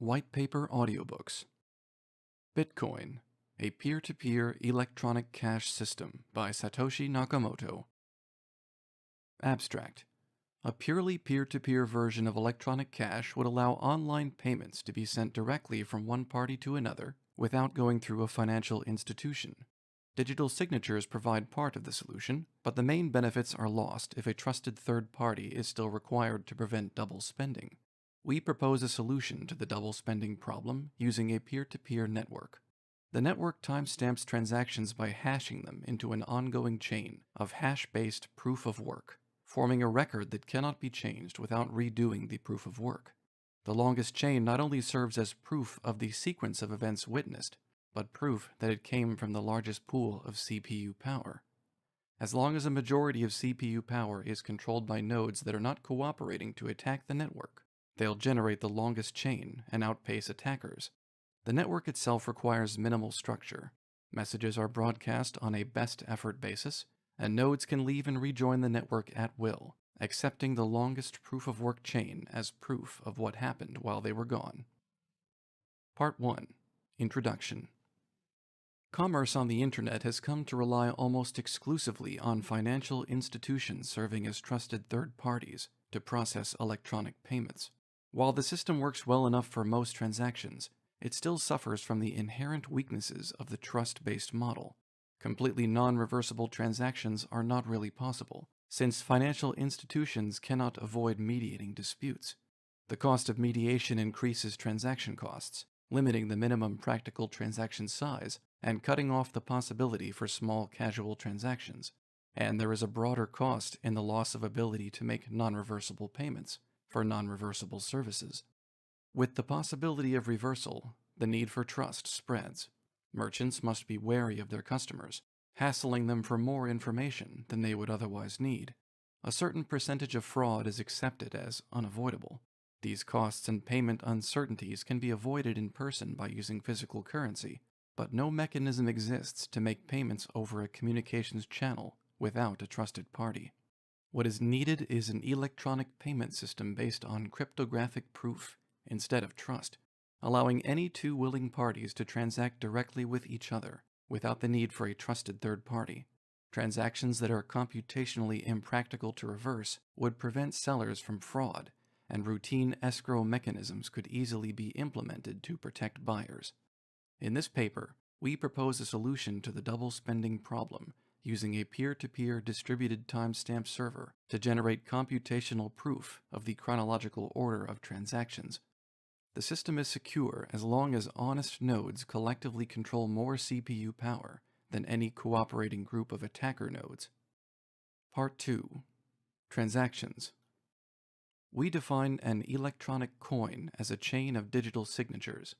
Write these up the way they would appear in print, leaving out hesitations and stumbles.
White Paper Audiobooks. Bitcoin, a peer-to-peer electronic cash system by Satoshi Nakamoto. Abstract. A purely peer-to-peer version of electronic cash would allow online payments to be sent directly from one party to another without going through a financial institution. Digital signatures provide part of the solution, but the main benefits are lost if a trusted third party is still required to prevent double spending. We propose a solution to the double spending problem using a peer-to-peer network. The network timestamps transactions by hashing them into an ongoing chain of hash-based proof of work, forming a record that cannot be changed without redoing the proof of work. The longest chain not only serves as proof of the sequence of events witnessed, but proof that it came from the largest pool of CPU power. As long as a majority of CPU power is controlled by nodes that are not cooperating to attack the network, they'll generate the longest chain and outpace attackers. The network itself requires minimal structure. Messages are broadcast on a best effort basis, and nodes can leave and rejoin the network at will, accepting the longest proof of work chain as proof of what happened while they were gone. Part 1. Introduction. Commerce on the Internet has come to rely almost exclusively on financial institutions serving as trusted third parties to process electronic payments. While the system works well enough for most transactions, it still suffers from the inherent weaknesses of the trust-based model. Completely non-reversible transactions are not really possible, since financial institutions cannot avoid mediating disputes. The cost of mediation increases transaction costs, limiting the minimum practical transaction size and cutting off the possibility for small casual transactions. And there is a broader cost in the loss of ability to make non-reversible payments for non-reversible services. With the possibility of reversal, the need for trust spreads. Merchants must be wary of their customers, hassling them for more information than they would otherwise need. A certain percentage of fraud is accepted as unavoidable. These costs and payment uncertainties can be avoided in person by using physical currency, but no mechanism exists to make payments over a communications channel without a trusted party. What is needed is an electronic payment system based on cryptographic proof instead of trust, allowing any two willing parties to transact directly with each other without the need for a trusted third party. Transactions that are computationally impractical to reverse would prevent sellers from fraud, and routine escrow mechanisms could easily be implemented to protect buyers. In this paper, we propose a solution to the double spending problem using a peer-to-peer distributed timestamp server to generate computational proof of the chronological order of transactions. The system is secure as long as honest nodes collectively control more CPU power than any cooperating group of attacker nodes. Part 2. Transactions. We define an electronic coin as a chain of digital signatures.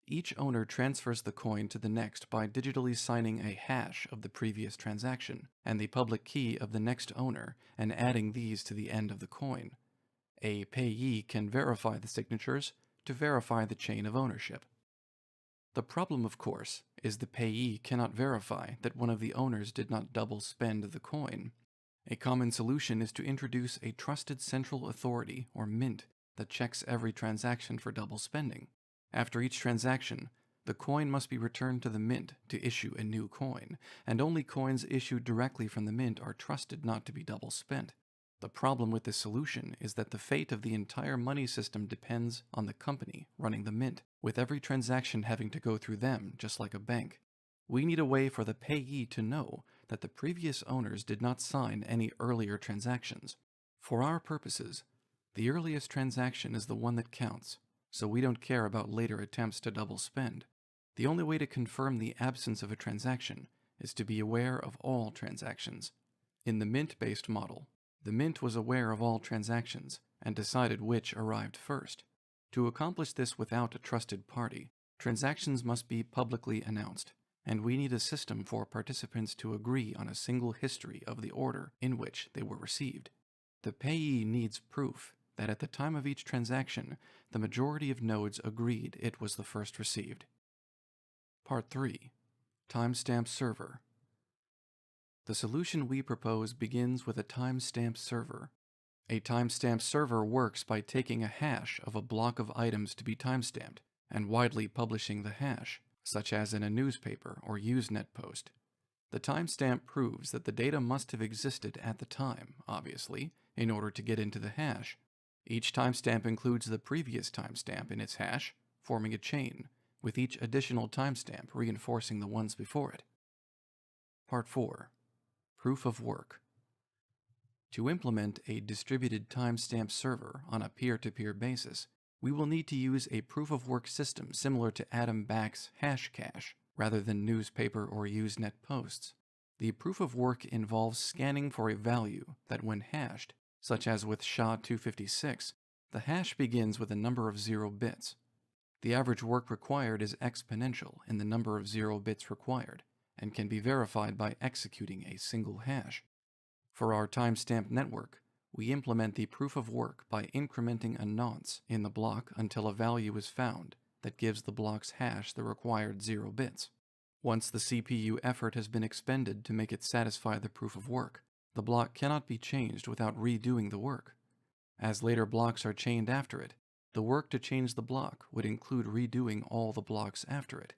Each owner transfers the coin to the next by digitally signing a hash of the previous transaction and the public key of the next owner and adding these to the end of the coin. A payee can verify the signatures to verify the chain of ownership. The problem, of course, is the payee cannot verify that one of the owners did not double spend the coin. A common solution is to introduce a trusted central authority, or mint, that checks every transaction for double spending. After each transaction, the coin must be returned to the mint to issue a new coin, and only coins issued directly from the mint are trusted not to be double spent. The problem with this solution is that the fate of the entire money system depends on the company running the mint, with every transaction having to go through them, just like a bank. We need a way for the payee to know that the previous owners did not sign any earlier transactions. For our purposes, the earliest transaction is the one that counts, so we don't care about later attempts to double spend. The only way to confirm the absence of a transaction is to be aware of all transactions. In the mint-based model, the mint was aware of all transactions and decided which arrived first. To accomplish this without a trusted party, transactions must be publicly announced, and we need a system for participants to agree on a single history of the order in which they were received. The payee needs proof that at the time of each transaction, the majority of nodes agreed it was the first received. Part 3. Timestamp Server. The solution we propose begins with a timestamp server. A timestamp server works by taking a hash of a block of items to be timestamped and widely publishing the hash, such as in a newspaper or Usenet post. The timestamp proves that the data must have existed at the time, obviously, in order to get into the hash. Each timestamp includes the previous timestamp in its hash, forming a chain, with each additional timestamp reinforcing the ones before it. Part 4. Proof of work. To implement a distributed timestamp server on a peer-to-peer basis, we will need to use a proof-of-work system similar to Adam Back's Hashcash, rather than newspaper or Usenet posts. The proof-of-work involves scanning for a value that, when hashed, such as with SHA-256, the hash begins with a number of 0 bits. The average work required is exponential in the number of 0 bits required, and can be verified by executing a single hash. For our timestamp network, we implement the proof of work by incrementing a nonce in the block until a value is found that gives the block's hash the required 0 bits. Once the CPU effort has been expended to make it satisfy the proof of work, the block cannot be changed without redoing the work. As later blocks are chained after it, the work to change the block would include redoing all the blocks after it.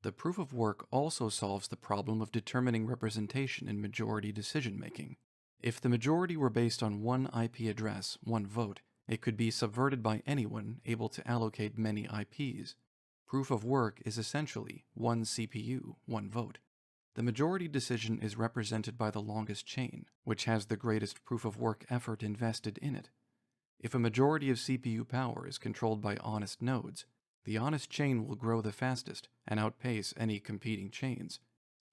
The proof of work also solves the problem of determining representation in majority decision-making. If the majority were based on one IP address, one vote, it could be subverted by anyone able to allocate many IPs. Proof of work is essentially one CPU, one vote. The majority decision is represented by the longest chain, which has the greatest proof of work effort invested in it. If a majority of CPU power is controlled by honest nodes, the honest chain will grow the fastest and outpace any competing chains.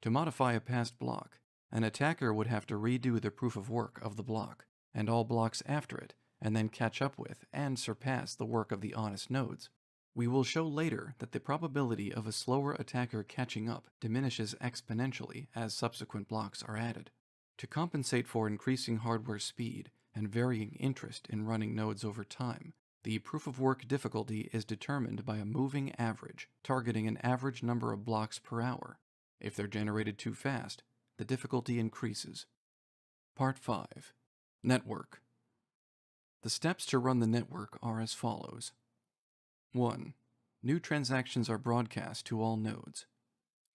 To modify a passed block, an attacker would have to redo the proof of work of the block, and all blocks after it, and then catch up with and surpass the work of the honest nodes. We will show later that the probability of a slower attacker catching up diminishes exponentially as subsequent blocks are added. To compensate for increasing hardware speed and varying interest in running nodes over time, the proof of work difficulty is determined by a moving average, targeting an average number of blocks per hour. If they're generated too fast, the difficulty increases. Part 5. Network. The steps to run the network are as follows. 1. New transactions are broadcast to all nodes.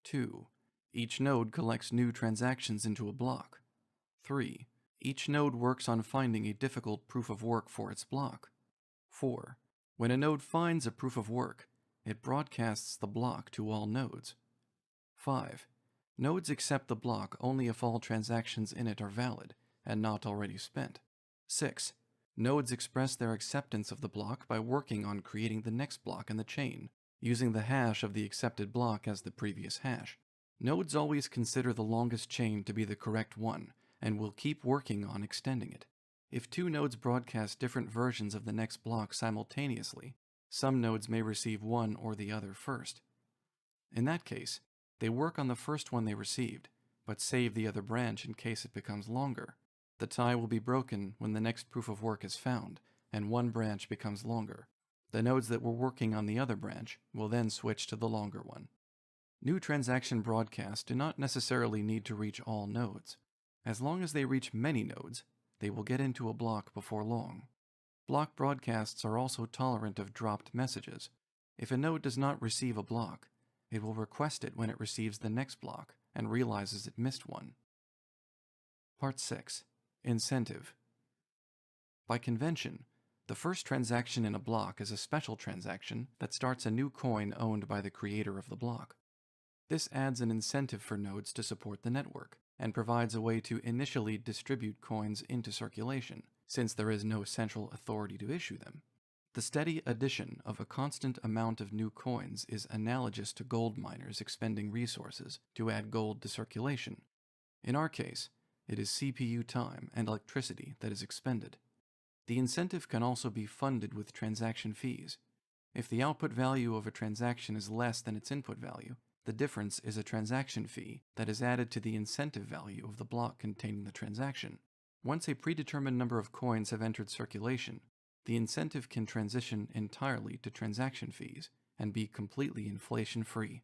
2. Each node collects new transactions into a block. 3. Each node works on finding a difficult proof of work for its block. 4. When a node finds a proof of work, it broadcasts the block to all nodes. 5. Nodes accept the block only if all transactions in it are valid and not already spent. 6. Nodes express their acceptance of the block by working on creating the next block in the chain, using the hash of the accepted block as the previous hash. Nodes always consider the longest chain to be the correct one, and will keep working on extending it. If two nodes broadcast different versions of the next block simultaneously, some nodes may receive one or the other first. In that case, they work on the first one they received, but save the other branch in case it becomes longer. The tie will be broken when the next proof of work is found, and one branch becomes longer. The nodes that were working on the other branch will then switch to the longer one. New transaction broadcasts do not necessarily need to reach all nodes. As long as they reach many nodes, they will get into a block before long. Block broadcasts are also tolerant of dropped messages. If a node does not receive a block, it will request it when it receives the next block and realizes it missed one. Part 6. Incentive. By convention, the first transaction in a block is a special transaction that starts a new coin owned by the creator of the block. This adds an incentive for nodes to support the network, and provides a way to initially distribute coins into circulation, since there is no central authority to issue them. The steady addition of a constant amount of new coins is analogous to gold miners expending resources to add gold to circulation. In our case, it is CPU time and electricity that is expended. The incentive can also be funded with transaction fees. If the output value of a transaction is less than its input value, the difference is a transaction fee that is added to the incentive value of the block containing the transaction. Once a predetermined number of coins have entered circulation, the incentive can transition entirely to transaction fees and be completely inflation-free.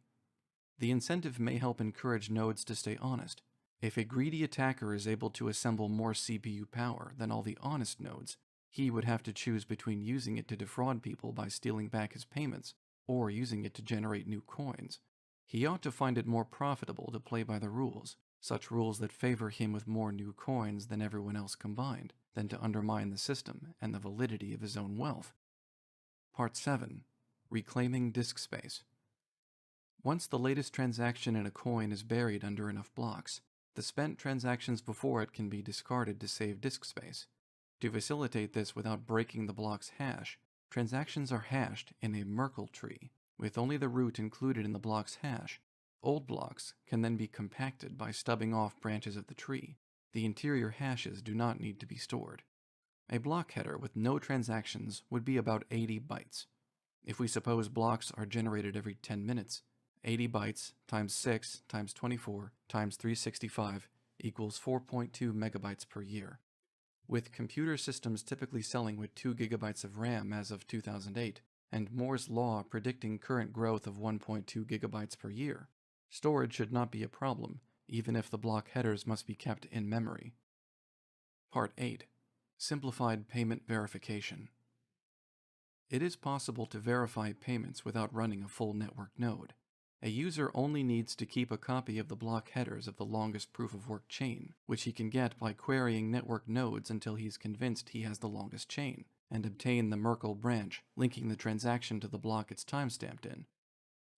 The incentive may help encourage nodes to stay honest. If a greedy attacker is able to assemble more CPU power than all the honest nodes, he would have to choose between using it to defraud people by stealing back his payments, or using it to generate new coins. He ought to find it more profitable to play by the rules, such rules that favor him with more new coins than everyone else combined, than to undermine the system and the validity of his own wealth. Part 7. Reclaiming disk space. Once the latest transaction in a coin is buried under enough blocks, the spent transactions before it can be discarded to save disk space. To facilitate this without breaking the block's hash, transactions are hashed in a Merkle tree, with only the root included in the block's hash. Old blocks can then be compacted by stubbing off branches of the tree. The interior hashes do not need to be stored. A block header with no transactions would be about 80 bytes. If we suppose blocks are generated every 10 minutes, 80 bytes times 6 times 24 times 365 equals 4.2 megabytes per year. With computer systems typically selling with 2 gigabytes of RAM as of 2008, and Moore's law predicting current growth of 1.2 gigabytes per year, storage should not be a problem, even if the block headers must be kept in memory. Part 8. Simplified payment verification. It is possible to verify payments without running a full network node. A user only needs to keep a copy of the block headers of the longest proof-of-work chain, which he can get by querying network nodes until he's convinced he has the longest chain, and obtain the Merkle branch linking the transaction to the block it's timestamped in.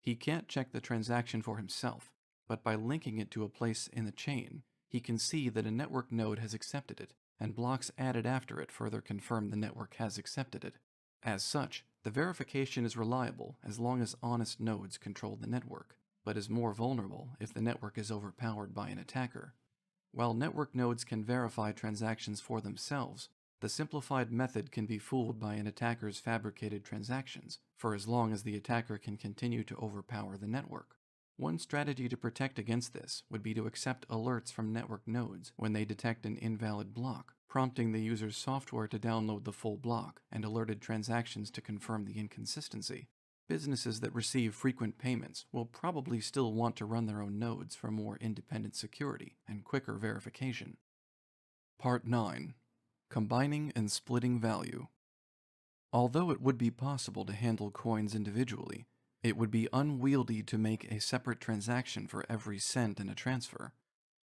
He can't check the transaction for himself, but by linking it to a place in the chain, he can see that a network node has accepted it, and blocks added after it further confirm the network has accepted it. As such, the verification is reliable as long as honest nodes control the network, but is more vulnerable if the network is overpowered by an attacker. While network nodes can verify transactions for themselves, the simplified method can be fooled by an attacker's fabricated transactions, for as long as the attacker can continue to overpower the network. One strategy to protect against this would be to accept alerts from network nodes when they detect an invalid block, prompting the user's software to download the full block and alerted transactions to confirm the inconsistency. Businesses that receive frequent payments will probably still want to run their own nodes for more independent security and quicker verification. Part 9. Combining and splitting value. Although it would be possible to handle coins individually, it would be unwieldy to make a separate transaction for every cent in a transfer.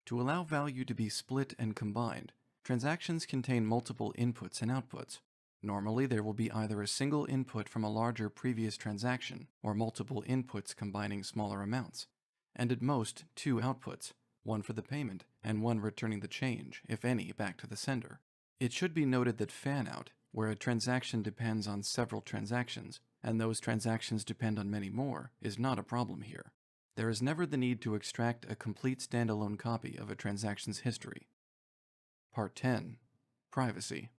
To allow value to be split and combined, transactions contain multiple inputs and outputs. Normally, there will be either a single input from a larger previous transaction or multiple inputs combining smaller amounts, and at most 2 outputs, one for the payment and one returning the change, if any, back to the sender. It should be noted that fan-out, where a transaction depends on several transactions, and those transactions depend on many more, is not a problem here. There is never the need to extract a complete standalone copy of a transaction's history. Part 10. Privacy.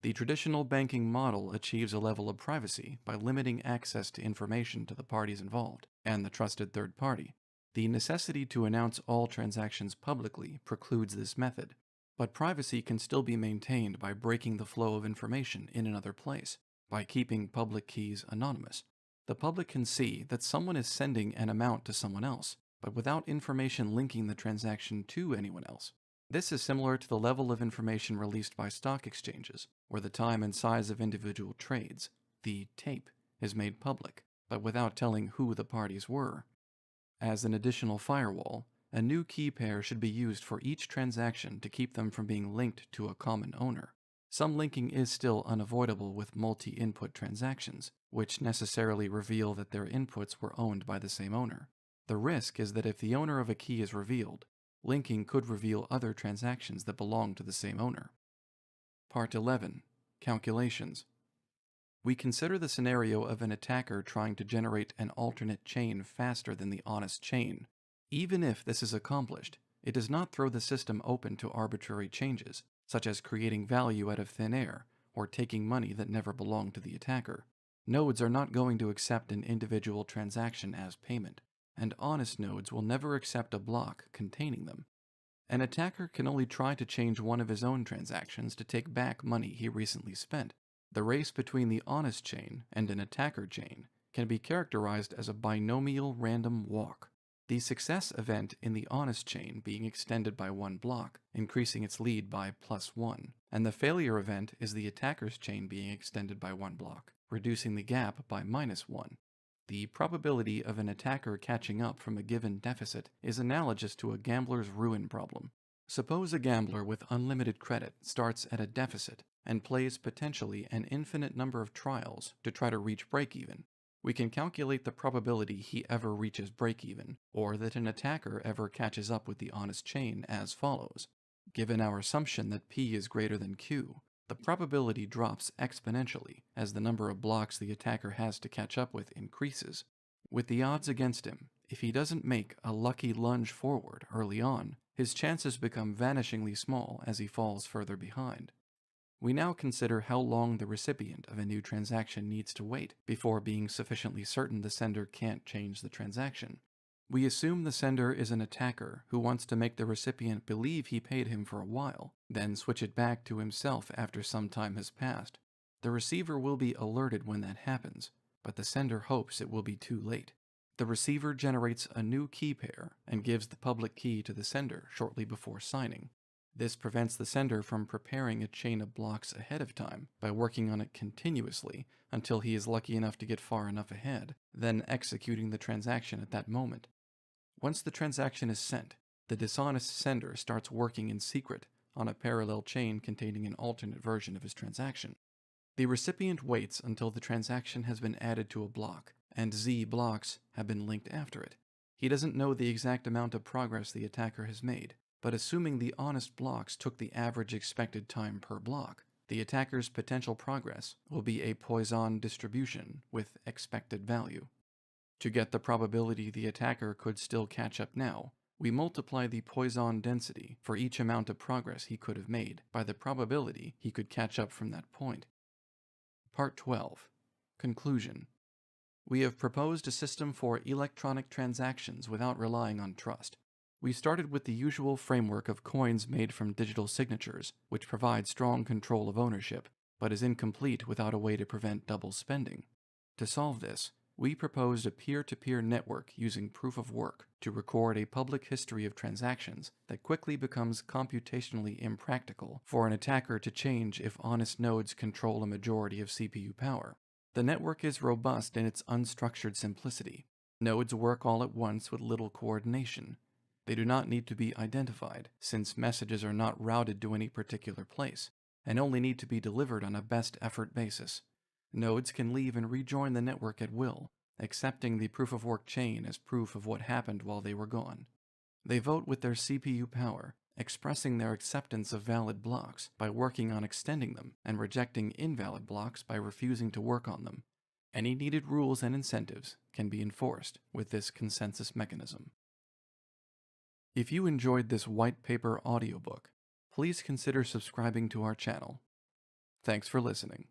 The traditional banking model achieves a level of privacy by limiting access to information to the parties involved and the trusted third party. The necessity to announce all transactions publicly precludes this method, but privacy can still be maintained by breaking the flow of information in another place, by keeping public keys anonymous. The public can see that someone is sending an amount to someone else, but without information linking the transaction to anyone else. This is similar to the level of information released by stock exchanges, where the time and size of individual trades, the tape, is made public, but without telling who the parties were. As an additional firewall, a new key pair should be used for each transaction to keep them from being linked to a common owner. Some linking is still unavoidable with multi-input transactions, which necessarily reveal that their inputs were owned by the same owner. The risk is that if the owner of a key is revealed, linking could reveal other transactions that belong to the same owner. Part 11. Calculations. We consider the scenario of an attacker trying to generate an alternate chain faster than the honest chain. Even if this is accomplished, it does not throw the system open to arbitrary changes, such as creating value out of thin air or taking money that never belonged to the attacker. Nodes are not going to accept an individual transaction as payment, and honest nodes will never accept a block containing them. An attacker can only try to change one of his own transactions to take back money he recently spent. The race between the honest chain and an attacker chain can be characterized as a binomial random walk. The success event in the honest chain being extended by 1 block, increasing its lead by +1, and the failure event is the attacker's chain being extended by 1 block, reducing the gap by -1. The probability of an attacker catching up from a given deficit is analogous to a gambler's ruin problem. Suppose a gambler with unlimited credit starts at a deficit and plays potentially an infinite number of trials to try to reach break-even. We can calculate the probability he ever reaches break-even, or that an attacker ever catches up with the honest chain as follows. Given our assumption that P is greater than Q, the probability drops exponentially as the number of blocks the attacker has to catch up with increases. With the odds against him, if he doesn't make a lucky lunge forward early on, his chances become vanishingly small as he falls further behind. We now consider how long the recipient of a new transaction needs to wait before being sufficiently certain the sender can't change the transaction. We assume the sender is an attacker who wants to make the recipient believe he paid him for a while, then switch it back to himself after some time has passed. The receiver will be alerted when that happens, but the sender hopes it will be too late. The receiver generates a new key pair and gives the public key to the sender shortly before signing. This prevents the sender from preparing a chain of blocks ahead of time by working on it continuously until he is lucky enough to get far enough ahead, then executing the transaction at that moment. Once the transaction is sent, the dishonest sender starts working in secret on a parallel chain containing an alternate version of his transaction. The recipient waits until the transaction has been added to a block, and Z blocks have been linked after it. He doesn't know the exact amount of progress the attacker has made, but assuming the honest blocks took the average expected time per block, the attacker's potential progress will be a Poisson distribution with expected value. To get the probability the attacker could still catch up now, we multiply the Poisson density for each amount of progress he could have made by the probability he could catch up from that point. Part 12. Conclusion. We have proposed a system for electronic transactions without relying on trust. We started with the usual framework of coins made from digital signatures, which provide strong control of ownership, but is incomplete without a way to prevent double spending. To solve this, we proposed a peer-to-peer network using proof of work to record a public history of transactions that quickly becomes computationally impractical for an attacker to change if honest nodes control a majority of CPU power. The network is robust in its unstructured simplicity. Nodes work all at once with little coordination. They do not need to be identified, since messages are not routed to any particular place, and only need to be delivered on a best effort basis. Nodes can leave and rejoin the network at will, accepting the proof-of-work chain as proof of what happened while they were gone. They vote with their CPU power, expressing their acceptance of valid blocks by working on extending them and rejecting invalid blocks by refusing to work on them. Any needed rules and incentives can be enforced with this consensus mechanism. If you enjoyed this white paper audiobook, please consider subscribing to our channel. Thanks for listening.